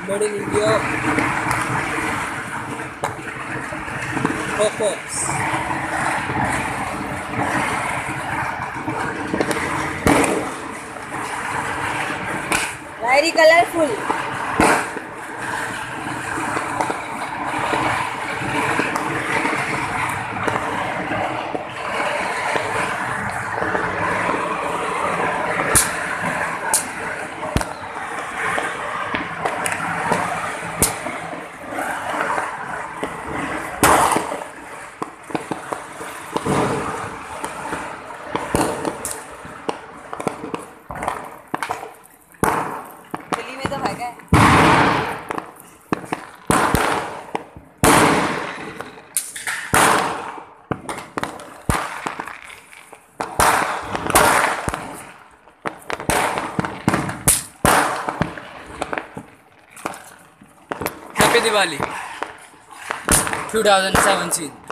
Made in India. Pops. Very colorful. गली में तो भागा है। Happy Diwali 2017.